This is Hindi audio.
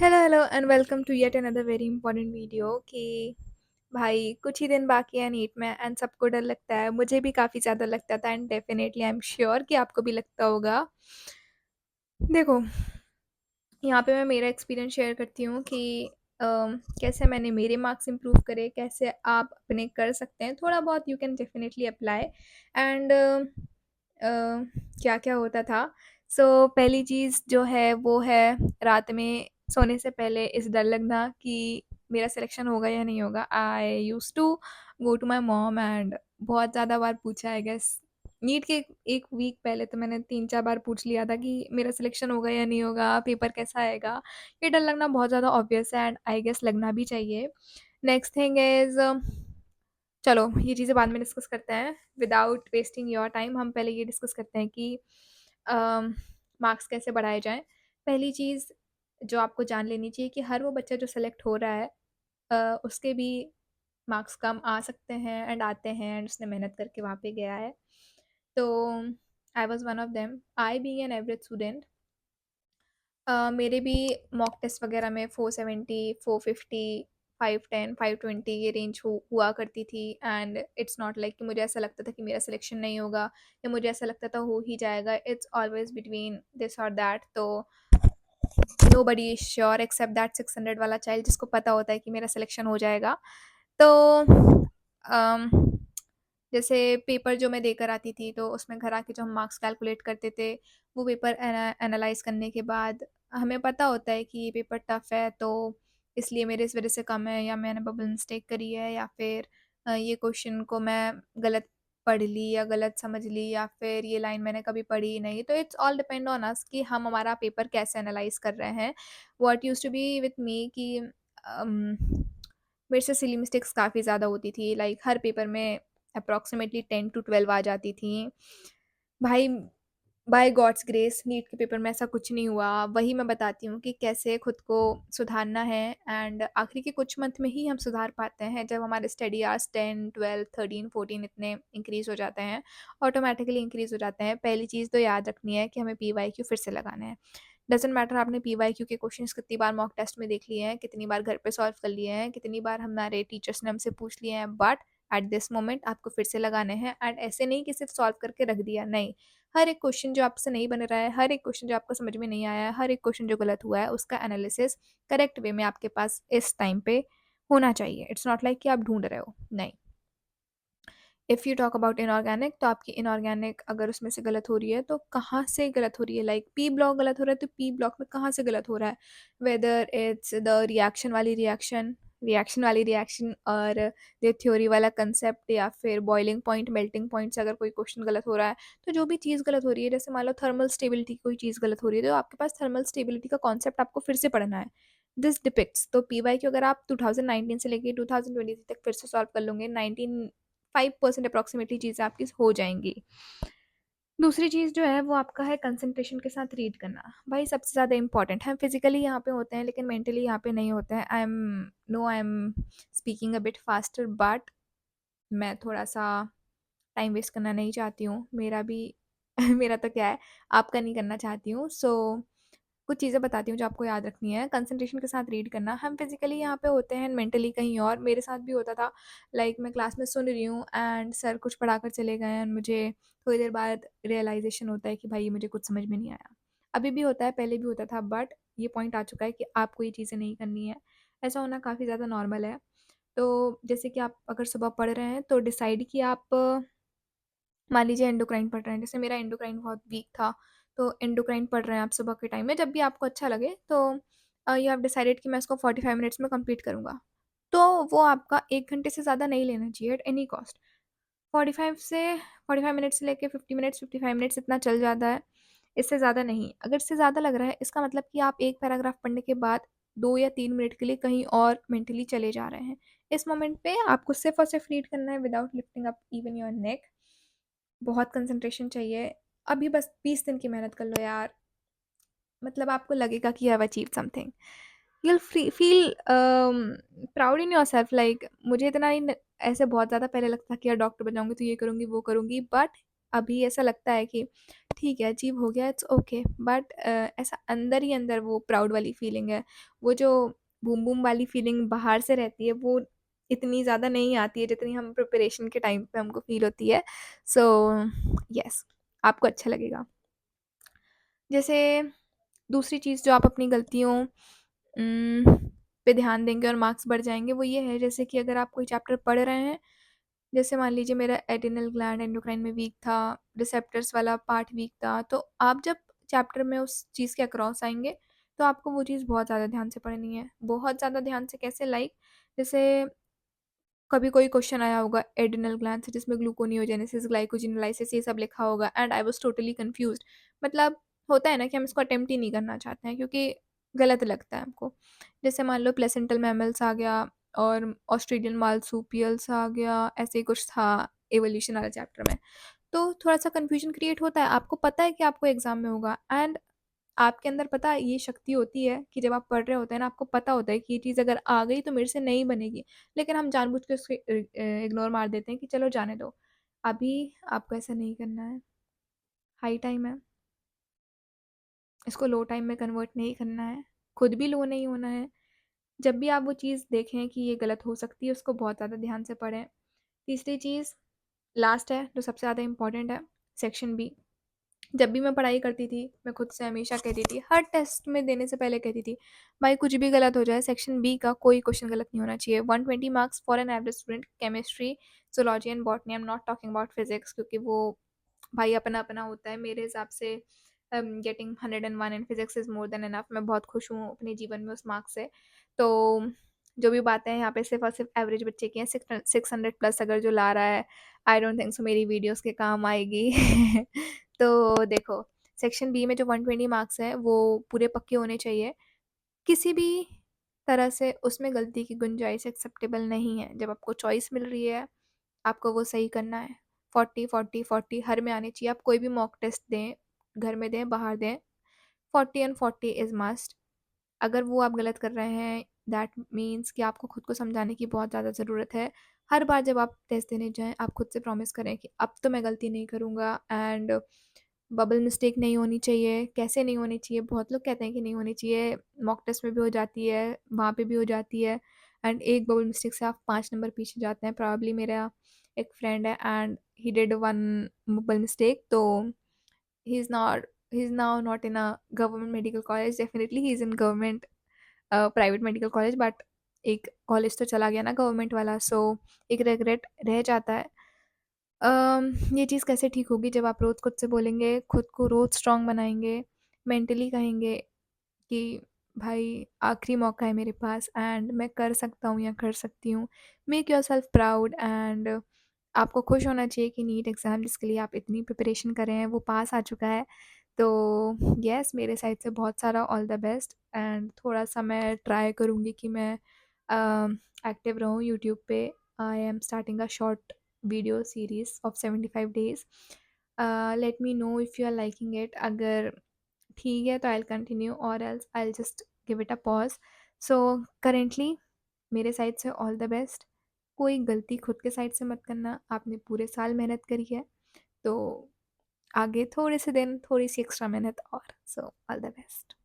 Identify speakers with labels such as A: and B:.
A: Hello and welcome to yet another very important video कि भाई कुछ ही दिन बाकी है नीट में एंड सबको डर लगता है। मुझे भी काफ़ी ज़्यादा लगता था and definitely I am sure कि आपको भी लगता होगा। देखो, यहाँ पे मैं मेरा एक्सपीरियंस शेयर करती हूँ कि कैसे मैंने मेरे मार्क्स इम्प्रूव करे, कैसे आप अपने कर सकते हैं। थोड़ा बहुत you can definitely apply and क्या क्या होता था। पहली चीज़ जो है वो है रात में सोने से पहले इस डर लगना कि मेरा सिलेक्शन होगा या नहीं होगा। I use to go to my mom and बहुत ज़्यादा बार पूछा है गेस। नीट के एक वीक पहले तो मैंने 3-4 बार पूछ लिया था कि मेरा सिलेक्शन होगा या नहीं होगा, पेपर कैसा आएगा। ये डर लगना बहुत ज़्यादा ऑब्वियस है एंड आई गेस लगना भी चाहिए। नेक्स्ट थिंग इज़, चलो ये चीज़ें बाद में डिस्कस करते हैं। विदाउट वेस्टिंग योर टाइम हम पहले ये डिस्कस करते हैं कि मार्क्स कैसे बढ़ाए जाएँ। पहली चीज़ जो आपको जान लेनी चाहिए कि हर वो बच्चा जो सेलेक्ट हो रहा है उसके भी मार्क्स कम आ सकते हैं एंड आते हैं एंड उसने मेहनत करके वहाँ पे गया है। तो I was one of them. I being an average student, मेरे भी मॉक टेस्ट वगैरह में 470, 450, 510, 520 ये रेंज हुआ करती थी एंड इट्स नॉट लाइक कि मुझे ऐसा लगता था कि मेरा सिलेक्शन नहीं होगा या मुझे ऐसा लगता था हो ही जाएगा। इट्स ऑलवेज बिटवीन दिस और दैट। तो nobody is sure except that 600 वाला चाइल्ड जिसको पता होता है कि मेरा सिलेक्शन हो जाएगा। तो अम, जैसे पेपर जो मैं देकर आती थी तो उसमें घर आके जो हम मार्क्स कैलकुलेट करते थे, वो पेपर एनालाइज करने के बाद हमें पता होता है कि ये पेपर टफ है, तो इसलिए मेरे इस वजह से कम है या मैंने बबल मिस्टेक करी है या फिर ये क्वेश्चन को मैं गलत पढ़ ली या गलत समझ ली या फिर ये लाइन मैंने कभी पढ़ी ही नहीं। तो it's all depend on us कि हम हमारा पेपर कैसे एनालाइज कर रहे हैं। What used to be with me कि मेरे से सिली मिस्टेक्स काफ़ी ज़्यादा होती थी। लाइक हर पेपर में अप्रॉक्सिमेटली 10 टू 12 आ जाती थी। भाई, बाय गॉड्स ग्रेस नीट के पेपर में ऐसा कुछ नहीं हुआ। वही मैं बताती हूँ कि कैसे खुद को सुधारना है एंड आखिरी के कुछ मंथ में ही हम सुधार पाते हैं जब हमारे स्टडी आवर्स 10, 12, 13, 14 इतने इंक्रीज़ हो जाते हैं, ऑटोमेटिकली इंक्रीज़ हो जाते हैं। पहली चीज़ तो याद रखनी है कि हमें पीवाईक्यू फिर से लगाना है। डज़न्ट मैटर आपने पीवाईक्यू के क्वेश्चंस कितनी बार मॉक टेस्ट में देख लिए हैं, कितनी बार घर पे सॉल्व कर लिए हैं, कितनी बार हमारे टीचर्स ने हमसे पूछ लिए हैं, बट एट दिस मोमेंट आपको फिर से लगाने हैं एंड ऐसे नहीं कि सिर्फ सॉल्व करके रख दिया, नहीं। हर एक क्वेश्चन जो आपसे नहीं बन रहा है, हर एक क्वेश्चन जो आपको समझ में नहीं आया है, हर एक क्वेश्चन जो गलत हुआ है, उसका एनालिसिस करेक्ट वे में आपके पास इस टाइम पे होना चाहिए। इट्स नॉट लाइक कि आप ढूँढ रहे हो, नहीं। If you talk about inorganic, तो आपकी इनऑर्गेनिक अगर उसमें से गलत हो रही है तो कहाँ से गलत हो रही है। लाइक पी ब्लॉक गलत हो रहा है तो पी ब्लॉक में कहाँ से गलत हो रहा है। वेदर इट्स द रिएक्शन और द थ्योरी वाला कंसेप्ट या फिर बॉइलिंग पॉइंट, मेल्टिंग पॉइंट से अगर कोई क्वेश्चन गलत हो रहा है, तो जो भी चीज़ गलत हो रही है, जैसे मान लो थर्मल स्टेबिलिटी की कोई चीज़ गलत हो रही है, तो आपके पास थर्मल स्टेबिलिटी का कॉन्सेप्ट आपको फिर से पढ़ना है। दिस डिपिक्ट्स तो पीवाईक्यू अगर आप 2019 से लेके 2023 तक फिर से सॉल्व कर लोगे, 5% अप्रॉक्सिमेटली चीज़ें आपकी हो जाएँगी। दूसरी चीज़ जो है वो आपका है कंसंट्रेशन के साथ रीड करना। भाई सबसे ज़्यादा इम्पोर्टेंट है। हम फिज़िकली यहाँ पे होते हैं लेकिन मेंटली यहाँ पे नहीं होते हैं। I am speaking a bit faster but मैं थोड़ा-सा टाइम वेस्ट करना नहीं चाहती हूँ। मेरा भी मेरा तो क्या है, आपका नहीं करना चाहती हूँ। कुछ चीज़ें बताती हूँ जो आपको याद रखनी है। कंसंट्रेशन के साथ रीड करना। हम फिज़िकली यहाँ पे होते हैं, मेंटली कहीं और। मेरे साथ भी होता था। लाइक मैं क्लास में सुन रही हूँ एंड सर कुछ पढ़ाकर चले गए एंड मुझे थोड़ी देर बाद रियलाइज़ेशन होता है कि भाई ये मुझे कुछ समझ में नहीं आया। अभी भी होता है, पहले भी होता था, बट ये पॉइंट आ चुका है कि आपको ये चीज़ें नहीं करनी है। ऐसा होना काफ़ी ज़्यादा नॉर्मल है। तो जैसे कि आप अगर सुबह पढ़ रहे हैं तो डिसाइड कि आप मान लीजिए एंडोक्राइन पढ़ रहे हैं। जैसे मेरा एंडोक्राइन बहुत वीक था, तो एंडोक्राइन पढ़ रहे हैं आप सुबह के टाइम में, जब भी आपको अच्छा लगे, तो यू हैव डिसाइडेड कि मैं इसको 45 मिनट्स में कंप्लीट करूँगा। तो वो आपका 1 घंटे से ज़्यादा नहीं लेना चाहिए एट एनी कॉस्ट। 45 मिनट्स से लेके 50 मिनट्स, 55 मिनट्स इतना चल जाता है, इससे ज़्यादा नहीं। अगर इससे ज़्यादा लग रहा है, इसका मतलब कि आप एक पैराग्राफ पढ़ने के बाद 2 या 3 मिनट के लिए कहीं और मेंटली चले जा रहे हैं। इस मोमेंट पे आपको सिर्फ़ और सिर्फ़ रीड करना है without lifting up even your neck. बहुत कंसंट्रेशन चाहिए। अभी बस 20 दिन की मेहनत कर लो यार, मतलब आपको लगेगा कि you have achieved something. You will feel proud in yourself. Like मुझे इतना ही न ऐसे बहुत ज़्यादा पहले लगता था कि यार डॉक्टर बन जाऊँगी तो ये करूँगी, वो करूँगी, बट अभी ऐसा लगता है कि ठीक है, अचीव हो गया, इट्स ओके, बट ऐसा अंदर ही अंदर वो प्राउड वाली फीलिंग है। वो जो बूम बूम वाली फीलिंग बाहर से रहती है, वो इतनी ज़्यादा नहीं आती है जितनी हम प्रिपरेशन के टाइम पे हमको फ़ील होती है। सो येस, आपको अच्छा लगेगा। जैसे दूसरी चीज़ जो आप अपनी गलतियों पे ध्यान देंगे और मार्क्स बढ़ जाएँगे, वो ये है जैसे कि अगर आप कोई चैप्टर पढ़ रहे हैं, जैसे मान लीजिए मेरा एड्रिनल ग्लैंड एंडोक्राइन में वीक था, रिसेप्टर्स वाला पार्ट वीक था, तो आप जब चैप्टर में उस चीज़ के अक्रॉस आएँगे, तो आपको वो चीज़ बहुत ज़्यादा ध्यान से पढ़नी है। बहुत ज़्यादा ध्यान से कैसे, लाइक जैसे कभी कोई क्वेश्चन आया होगा एड्रिनल ग्लैंड से जिसमें ग्लूकोनियोजेनेसिस, ग्लाइकोजिनोलाइसिस ये सब लिखा होगा and I was totally confused. मतलब होता है ना कि हम इसको अटेम्प्ट ही नहीं करना चाहते हैं क्योंकि गलत लगता है हमको। जैसे मान लो प्लेसेंटल मैमल्स आ गया और ऑस्ट्रेलियन मार्सुपियल्स आ गया, ऐसे ही कुछ था इवोल्यूशन वाले चैप्टर में। तो थोड़ा-सा कन्फ्यूजन क्रिएट होता है, आपको पता है कि आपको एग्ज़ाम में होगा एंड आपके अंदर पता है ये शक्ति होती है कि जब आप पढ़ रहे होते हैं ना, आपको पता होता है कि ये चीज़ अगर आ गई तो मेरे से नहीं बनेगी। लेकिन हम जानबूझ के उसको इग्नोर मार देते हैं कि चलो जाने दो। अभी आपको ऐसा नहीं करना है, हाई टाइम है, इसको लो टाइम में कन्वर्ट नहीं करना है, खुद भी लो नहीं होना है। जब भी आप वो चीज़ देखें कि ये गलत हो सकती है, उसको बहुत ज़्यादा ध्यान से पढ़ें। तीसरी चीज़ लास्ट है जो सबसे ज़्यादा इम्पोर्टेंट है, सेक्शन बी। जब भी मैं पढ़ाई करती थी, मैं खुद से हमेशा कहती थी, हर टेस्ट में देने से पहले कहती थी, भाई कुछ भी गलत हो जाए, सेक्शन बी का कोई क्वेश्चन गलत नहीं होना चाहिए। 120 marks for an average student, chemistry, zoology and botany, I am not talking about physics क्योंकि वो भाई अपना-अपना होता है। मेरे हिसाब से getting 101 in physics is more than enough. मैं बहुत खुश हूँ अपने जीवन में उस मार्क्स से। तो जो भी बातें हैं यहाँ पे सिर्फ़ और सिर्फ़ एवरेज बच्चे की हैं। 600 प्लस अगर जो ला रहा है, आई डोंट थिंक सो मेरी वीडियोज़ के काम आएगी। तो देखो, सेक्शन बी में जो 120 मार्क्स हैं, वो पूरे पक्के होने चाहिए। किसी भी तरह से उसमें गलती की गुंजाइश एक्सेप्टेबल नहीं है। जब आपको चॉइस मिल रही है, आपको वो सही करना है। 40, 40, 40 हर में आने चाहिए। आप कोई भी मॉक टेस्ट दें, घर में दें, बाहर दें, 40 एंड 40 इज़ मस्ट। अगर वो आप गलत कर रहे हैं, दैट मीन्स कि आपको खुद को समझाने की बहुत ज़्यादा ज़रूरत है। हर बार जब आप टेस्ट देने जाएँ, आप खुद से प्रॉमिस करें कि अब तो मैं गलती नहीं करूँगा एंड बबल मिस्टेक नहीं होनी चाहिए। कैसे नहीं होनी चाहिए? बहुत लोग कहते हैं कि नहीं होनी चाहिए, मॉक टेस्ट में भी हो जाती है, वहाँ पे भी हो जाती है एंड एक बबल मिस्टेक से आप 5 नंबर पीछे जाते हैं। प्रोबेबली मेरा एक फ्रेंड है and he did one bubble mistake, तो he is not he is now not in a government medical college. Definitely he is in government private medical college, but एक कॉलेज तो चला गया ना गवर्नमेंट वाला, सो एक रिग्रेट रह जाता है। ये चीज़ कैसे ठीक होगी जब आप रोज़ खुद से बोलेंगे, खुद को रोज़ स्ट्रॉन्ग बनाएँगे, मेंटली कहेंगे कि भाई आखिरी मौका है मेरे पास एंड मैं कर सकता हूँ या कर सकती हूँ। मेक योरसेल्फ प्राउड एंड आपको खुश होना चाहिए कि नीट एग्ज़ाम जिसके लिए आप इतनी प्रिपरेशन कर रहे हैं वो पास आ चुका है। तो येस, मेरे साइड से बहुत सारा ऑल द बेस्ट एंड थोड़ा-सा मैं ट्राई करूँगी कि मैं एक्टिव रहूँ यूट्यूब पे। I am starting a short video series of 75 days. Let me know if you are liking it. अगर ठीक है तो आई विल कंटिन्यू और else I will just give it a pause. So currently मेरे साइड से ऑल द बेस्ट। कोई गलती खुद के साइड से मत करना, आपने पूरे साल मेहनत करी है, तो आगे थोड़े से दिन थोड़ी-सी एक्स्ट्रा मेहनत और। So all the best.